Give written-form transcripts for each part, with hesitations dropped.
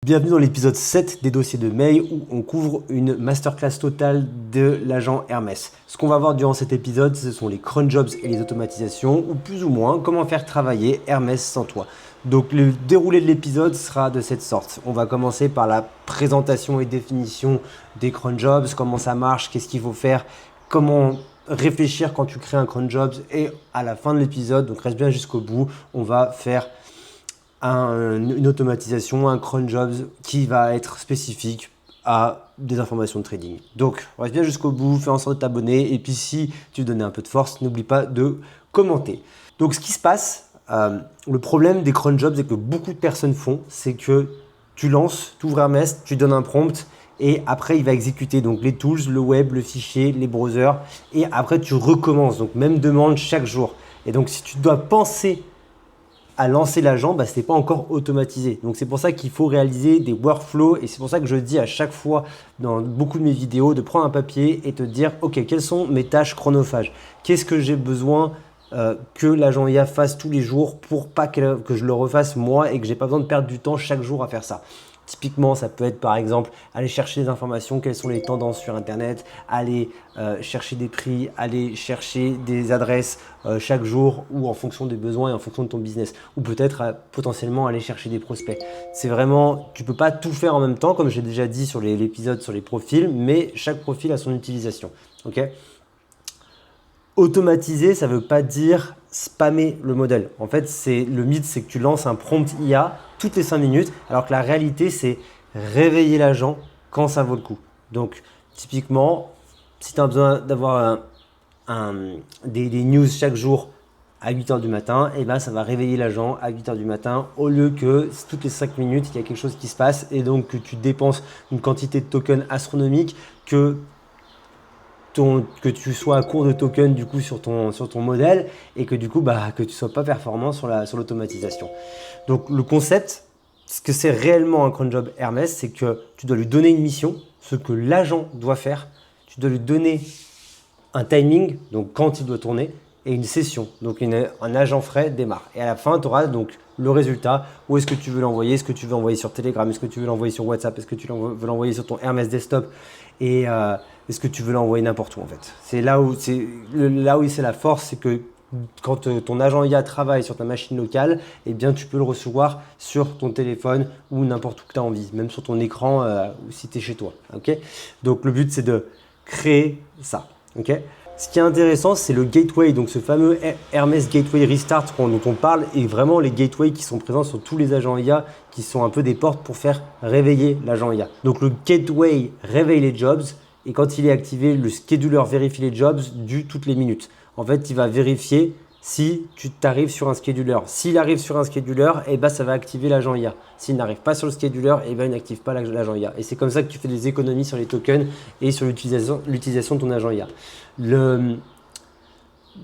Bienvenue dans l'épisode 7 des dossiers de mail où on couvre une masterclass totale de l'agent Hermès. Ce qu'on va voir durant cet épisode, ce sont les cron jobs et les automatisations, ou plus ou moins comment faire travailler Hermès sans toi. Donc le déroulé de l'épisode sera de cette sorte. On va commencer par la présentation et définition des cron jobs, comment ça marche, qu'est-ce qu'il faut faire, comment réfléchir quand tu crées un cron jobs, et à la fin de l'épisode, donc reste bien jusqu'au bout, on va faire une automatisation, un cron jobs qui va être spécifique à des informations de trading. Donc, reste bien jusqu'au bout, fais en sorte de t'abonner et puis si tu veux donner un peu de force, n'oublie pas de commenter. Donc, ce qui se passe, le problème des cron jobs et que beaucoup de personnes font, c'est que tu lances, tu ouvres Hermès, tu donnes un prompt et après il va exécuter donc les tools, le web, le fichier, les browsers et après tu recommences. Donc, même demande chaque jour. Et donc, si tu dois penser à lancer l'agent, ce n'est pas encore automatisé. Donc c'est pour ça qu'il faut réaliser des workflows et c'est pour ça que je dis à chaque fois dans beaucoup de mes vidéos de prendre un papier et te dire ok, quelles sont mes tâches chronophages, qu'est-ce que j'ai besoin que l'agent IA fasse tous les jours pour pas que je le refasse moi et que j'ai pas besoin de perdre du temps chaque jour à faire ça. Typiquement, ça peut être par exemple aller chercher des informations, quelles sont les tendances sur Internet, aller chercher des prix, aller chercher des adresses chaque jour ou en fonction des besoins et en fonction de ton business. Ou peut-être potentiellement aller chercher des prospects. C'est vraiment, tu ne peux pas tout faire en même temps, comme j'ai déjà dit sur l'épisode sur les profils, mais chaque profil a son utilisation. Okay. Automatiser, ça ne veut pas dire spammer le modèle. En fait, le mythe, c'est que tu lances un prompt IA toutes les 5 minutes, alors que la réalité, c'est réveiller l'agent quand ça vaut le coup. Donc, typiquement, si tu as besoin d'avoir des news chaque jour à 8h du matin, et ça va réveiller l'agent à 8h du matin au lieu que toutes les 5 minutes, il y a quelque chose qui se passe et donc que tu dépenses une quantité de tokens astronomique que tu sois à court de tokens du coup sur ton modèle et que du coup que tu sois pas performant sur l'automatisation. Donc le concept, ce que c'est réellement un cron job Hermès, c'est que tu dois lui donner une mission, ce que l'agent doit faire, tu dois lui donner un timing, donc quand il doit tourner, et une session, donc un agent frais démarre. Et à la fin, tu auras donc le résultat, où est-ce que tu veux l'envoyer, est-ce que tu veux l'envoyer sur Telegram, est-ce que tu veux l'envoyer sur WhatsApp, est-ce que tu veux l'envoyer sur ton Hermès desktop et est-ce que tu veux l'envoyer n'importe où en fait. C'est là où c'est la force, c'est que quand ton agent IA travaille sur ta machine locale, eh bien tu peux le recevoir sur ton téléphone ou n'importe où que tu as envie, même sur ton écran ou si tu es chez toi. Okay. Donc le but c'est de créer ça. Okay. Ce qui est intéressant, c'est le gateway, donc ce fameux Hermès Gateway Restart dont on parle, et vraiment les gateways qui sont présents sur tous les agents IA, qui sont un peu des portes pour faire réveiller l'agent IA. Donc le gateway réveille les jobs, et quand il est activé, le scheduler vérifie les jobs toutes les minutes. En fait, il va vérifier si tu t'arrives sur un scheduler. S'il arrive sur un scheduler, ça va activer l'agent IA. S'il n'arrive pas sur le scheduler, il n'active pas l'agent IA. Et c'est comme ça que tu fais des économies sur les tokens et sur l'utilisation de ton agent IA.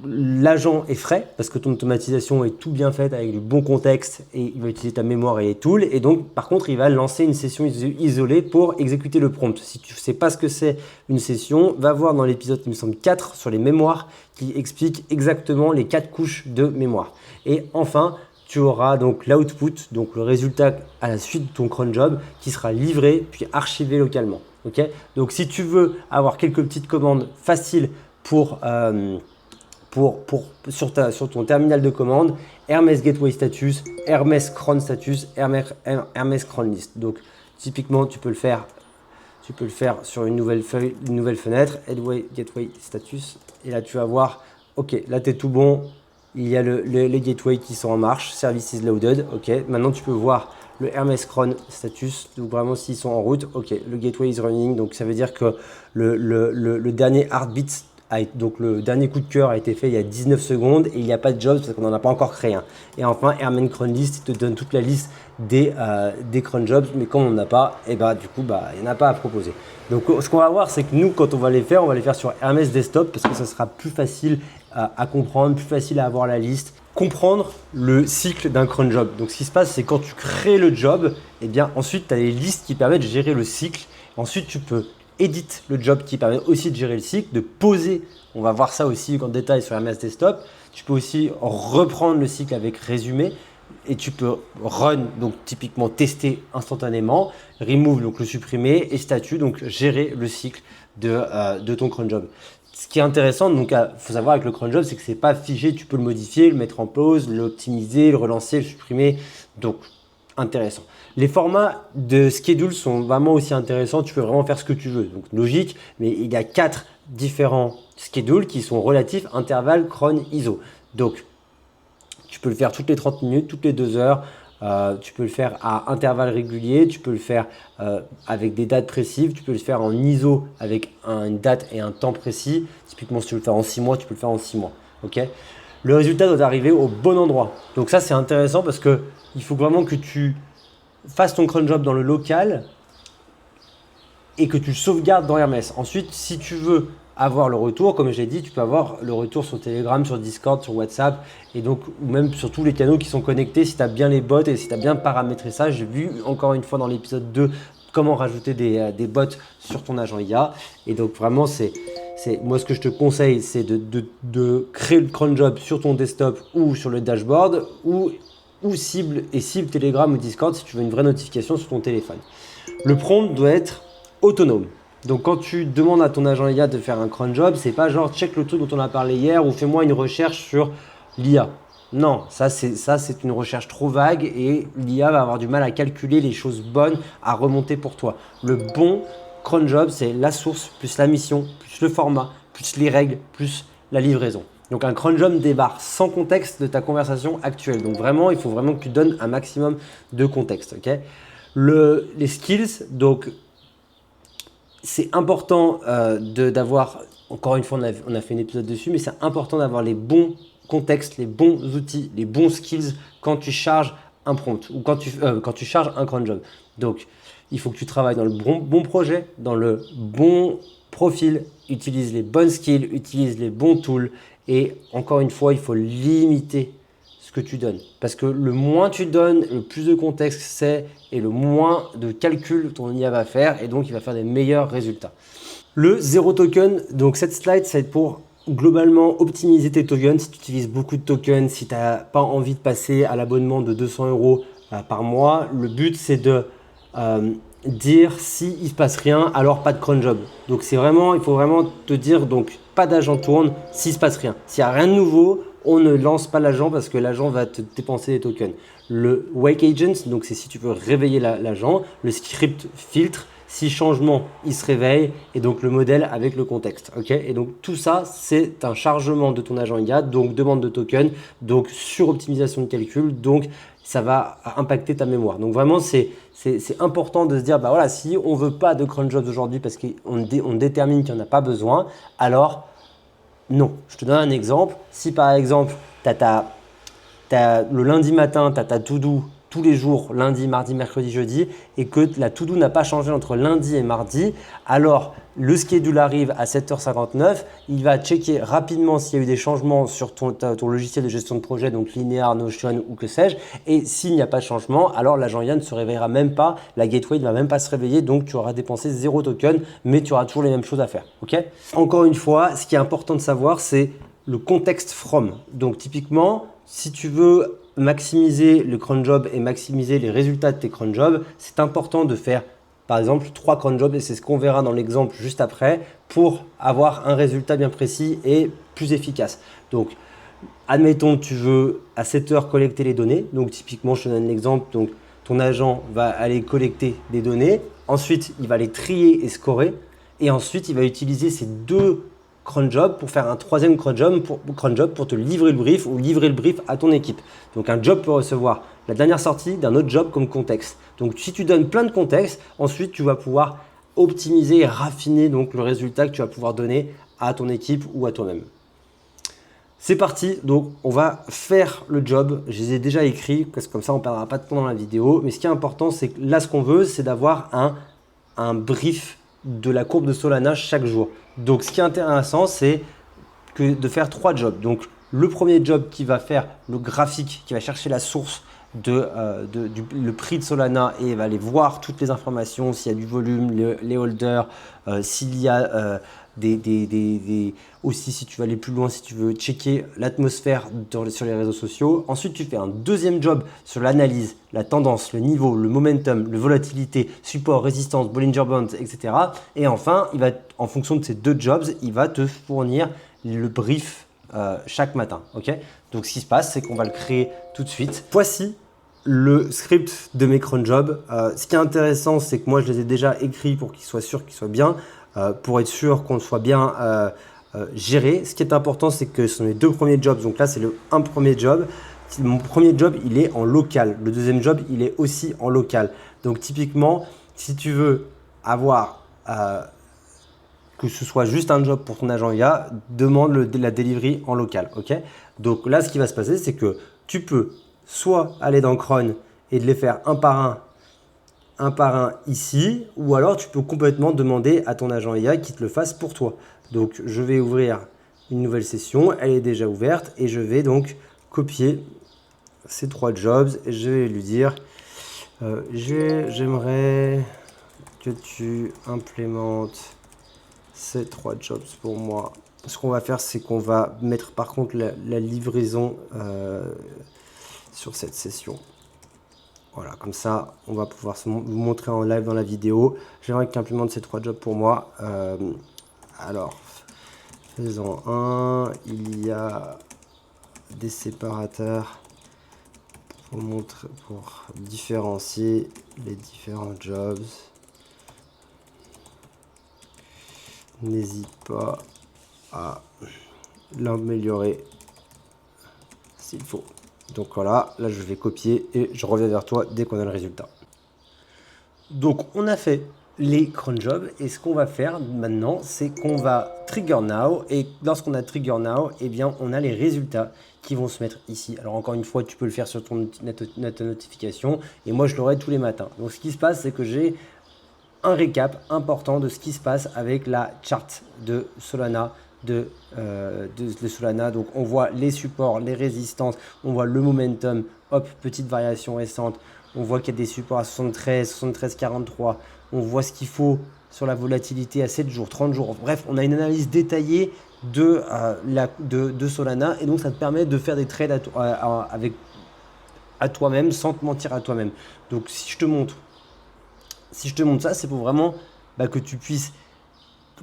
L'agent est frais parce que ton automatisation est tout bien faite avec du bon contexte et il va utiliser ta mémoire et les tools. Et donc, par contre, il va lancer une session isolée pour exécuter le prompt. Si tu ne sais pas ce que c'est une session, va voir dans l'épisode, il me semble 4 sur les mémoires qui explique exactement les 4 couches de mémoire. Et enfin, tu auras donc l'output, donc le résultat à la suite de ton cron job qui sera livré puis archivé localement. Okay. Donc, si tu veux avoir quelques petites commandes faciles sur ton terminal de commande, Hermès Gateway Status, Hermès Cron Status, Hermès Cron List. Donc typiquement, tu peux le faire sur une nouvelle fenêtre, Gateway Status, et là tu vas voir, ok, là tu es tout bon, il y a les gateways qui sont en marche, Services Loaded, ok, maintenant tu peux voir le Hermès Cron Status, donc vraiment s'ils sont en route, ok, le gateway is running, donc ça veut dire que le dernier heartbeat, donc le dernier coup de cœur a été fait il y a 19 secondes et il n'y a pas de jobs parce qu'on n'en a pas encore créé un. Et enfin, Hermès Cron List, il te donne toute la liste des cron jobs, mais quand on n'en a pas, du coup, il n'y en a pas à proposer. Donc ce qu'on va voir, c'est que nous, quand on va les faire sur Hermès Desktop parce que ça sera plus facile à comprendre, plus facile à avoir la liste. Comprendre le cycle d'un cron job. Donc ce qui se passe, c'est quand tu crées le job, ensuite tu as les listes qui permettent de gérer le cycle. Ensuite, tu peux edit le job qui permet aussi de gérer le cycle, de poser. On va voir ça aussi en détail sur Hermès Desktop. Tu peux aussi reprendre le cycle avec résumé. et tu peux run, donc typiquement tester instantanément, remove, donc le supprimer, et statut, donc gérer le cycle de ton cron job. Ce qui est intéressant, donc faut savoir avec le cron job, c'est que c'est pas figé, tu peux le modifier, le mettre en pause, l'optimiser, le relancer, le supprimer, donc intéressant. Les formats de schedule sont vraiment aussi intéressants, tu peux vraiment faire ce que tu veux, donc logique, mais il y a 4 différents schedules qui sont relatifs intervalle, cron, ISO. Donc tu peux le faire toutes les 30 minutes, toutes les 2 heures, tu peux le faire à intervalles réguliers, tu peux le faire avec des dates précises, tu peux le faire en ISO avec une date et un temps précis. Typiquement, si tu veux le faire en 6 mois, tu peux le faire en 6 mois. Okay, le résultat doit arriver au bon endroit. Donc ça, c'est intéressant parce qu'il faut vraiment que tu fasses ton cron job dans le local et que tu le sauvegardes dans Hermès. Ensuite, si tu veux avoir le retour, comme je l'ai dit, tu peux avoir le retour sur Telegram, sur Discord, sur WhatsApp et donc ou même sur tous les canaux qui sont connectés si tu as bien les bots et si tu as bien paramétré ça. J'ai vu encore une fois dans l'épisode 2 comment rajouter des bots sur ton agent IA et donc vraiment moi ce que je te conseille c'est de créer le cron job sur ton desktop ou sur le dashboard ou cible Telegram ou Discord si tu veux une vraie notification sur ton téléphone. Le prompt doit être autonome. Donc quand tu demandes à ton agent IA de faire un cron job, c'est pas genre check le truc dont on a parlé hier ou fais-moi une recherche sur l'IA. Non, ça c'est une recherche trop vague et l'IA va avoir du mal à calculer les choses bonnes à remonter pour toi. Le bon cron job, c'est la source plus la mission, plus le format, plus les règles, plus la livraison. Donc un cron job débarque sans contexte de ta conversation actuelle. Donc vraiment, il faut vraiment que tu donnes un maximum de contexte. Okay, les skills, donc c'est important d'avoir, encore une fois on a fait un épisode dessus, mais c'est important d'avoir les bons contextes, les bons outils, les bons skills quand tu charges un prompt ou quand tu charges un cron job. Donc il faut que tu travailles dans le bon projet, dans le bon profil, utilise les bonnes skills, utilise les bons tools et encore une fois il faut limiter ce que tu donnes. Parce que le moins tu donnes, le plus de contexte c'est et le moins de calcul ton IA va faire et donc il va faire des meilleurs résultats. Le zéro token, donc cette slide, ça va être pour globalement optimiser tes tokens. Si tu utilises beaucoup de tokens, si tu n'as pas envie de passer à l'abonnement de 200 € par mois, le but c'est de dire si il se passe rien, alors pas de cron job. Donc c'est vraiment, il faut vraiment te dire donc pas d'agent tourne s'il se passe rien. S'il n'y a rien de nouveau, on ne lance pas l'agent parce que l'agent va te dépenser des tokens. Le wake agent, donc c'est si tu veux réveiller l'agent. Le script filtre, si changement, il se réveille et donc le modèle avec le contexte. Okay, et donc tout ça, c'est un chargement de ton agent IA, donc demande de tokens, donc suroptimisation de calcul, donc ça va impacter ta mémoire. Donc vraiment, c'est important de se dire, bah voilà, si on veut pas de cron jobs aujourd'hui parce qu'on détermine qu'il n'y en a pas besoin, alors non. Je te donne un exemple. Si par exemple, le lundi matin, tu as ta to-do tous les jours, lundi, mardi, mercredi, jeudi, et que la to-do n'a pas changé entre lundi et mardi, alors le schedule arrive à 7h59, il va checker rapidement s'il y a eu des changements sur ton logiciel de gestion de projet, donc Linear, Notion ou que sais-je, et s'il n'y a pas de changement, alors l'agent IA ne se réveillera même pas, la gateway ne va même pas se réveiller, donc tu auras dépensé 0 token, mais tu auras toujours les mêmes choses à faire. Okay, encore une fois, ce qui est important de savoir, c'est le contexte from. Donc typiquement, si tu veux maximiser le cron job et maximiser les résultats de tes cron jobs, c'est important de faire par exemple 3 cron jobs et c'est ce qu'on verra dans l'exemple juste après pour avoir un résultat bien précis et plus efficace. Donc admettons tu veux à 7 heures collecter les données, donc typiquement je te donne l'exemple, donc ton agent va aller collecter des données, ensuite il va les trier et scorer et ensuite il va utiliser ces 2 cron job pour faire un 3e cron job pour te livrer le brief ou livrer le brief à ton équipe. Donc un job peut recevoir la dernière sortie d'un autre job comme contexte. Donc si tu donnes plein de contextes, ensuite tu vas pouvoir optimiser et raffiner donc le résultat que tu vas pouvoir donner à ton équipe ou à toi-même. C'est parti, donc on va faire le job. Je les ai déjà écrits parce que comme ça on ne perdra pas de temps dans la vidéo. Mais ce qui est important, c'est que là ce qu'on veut, c'est d'avoir un brief de la courbe de Solana chaque jour. Donc ce qui est intéressant, c'est de faire 3 jobs. Donc le premier job qui va faire le graphique, qui va chercher la source le prix de Solana et va aller voir toutes les informations, s'il y a du volume, les holders, s'il y a aussi si tu veux aller plus loin, si tu veux checker l'atmosphère sur les réseaux sociaux. Ensuite, tu fais un deuxième job sur l'analyse, la tendance, le niveau, le momentum, le volatilité, support, résistance, Bollinger Bands, etc. Et enfin, en fonction de ces 2 jobs, il va te fournir le brief chaque matin. Okay, donc, ce qui se passe, c'est qu'on va le créer tout de suite. Voici le script de mes cron jobs. Ce qui est intéressant, c'est que moi, je les ai déjà écrits pour qu'ils soient sûrs qu'ils soient bien, pour être sûr qu'on soit bien géré. Ce qui est important, c'est que ce sont les 2 premiers jobs. Donc là, c'est un premier job. Mon premier job, il est en local. Le deuxième job, il est aussi en local. Donc typiquement, si tu veux avoir que ce soit juste un job pour ton agent IA, demande la delivery en local. Okay, donc là, ce qui va se passer, c'est que tu peux soit aller dans Cron et de les faire un par un ici, ou alors tu peux complètement demander à ton agent IA qu'il te le fasse pour toi. Donc je vais ouvrir une nouvelle session, elle est déjà ouverte et je vais donc copier ces 3 jobs et je vais lui dire j'aimerais que tu implémentes ces 3 jobs pour moi. Ce qu'on va faire, c'est qu'on va mettre par contre la livraison sur cette session. Voilà, comme ça, on va pouvoir vous montrer en live dans la vidéo. J'aimerais que tu implémentes ces 3 jobs pour moi. Alors, faisons un. Il y a des séparateurs pour différencier les différents jobs. N'hésite pas à l'améliorer s'il faut. Donc voilà, là je vais copier et je reviens vers toi dès qu'on a le résultat. Donc on a fait les cron jobs et ce qu'on va faire maintenant, c'est qu'on va trigger now et lorsqu'on a trigger now, eh bien on a les résultats qui vont se mettre ici. Alors encore une fois, tu peux le faire sur ton notification et moi je l'aurai tous les matins. Donc ce qui se passe, c'est que j'ai un récap important de ce qui se passe avec la charte de Solana. De Solana, donc on voit les supports, les résistances, on voit le momentum, hop, petite variation récente, on voit qu'il y a des supports à 73, 73, 43, on voit ce qu'il faut sur la volatilité à 7 jours, 30 jours, bref, on a une analyse détaillée de Solana et donc ça te permet de faire des trades à toi-même sans te mentir à toi-même. Donc si je te montre ça, c'est pour vraiment que tu puisses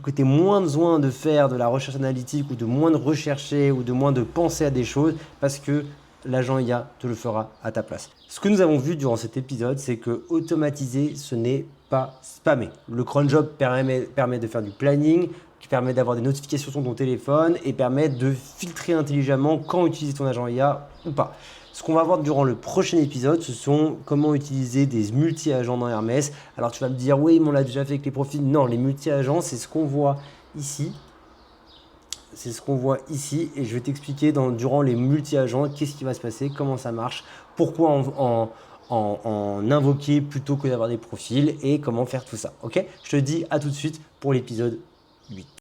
que tu aies moins besoin de faire de la recherche analytique ou de moins de rechercher ou de moins de penser à des choses parce que l'agent IA te le fera à ta place. Ce que nous avons vu durant cet épisode, c'est que automatiser, ce n'est pas spammer. Le cron job permet de faire du planning, qui permet d'avoir des notifications sur ton téléphone et permet de filtrer intelligemment quand utiliser ton agent IA ou pas. Ce qu'on va voir durant le prochain épisode, ce sont comment utiliser des multi-agents dans Hermès. Alors tu vas me dire, oui, mais on l'a déjà fait avec les profils. Non, les multi-agents, c'est ce qu'on voit ici. C'est ce qu'on voit ici et je vais t'expliquer durant les multi-agents qu'est-ce qui va se passer, comment ça marche, pourquoi en invoquer plutôt que d'avoir des profils et comment faire tout ça. Ok, je te dis à tout de suite pour l'épisode 8.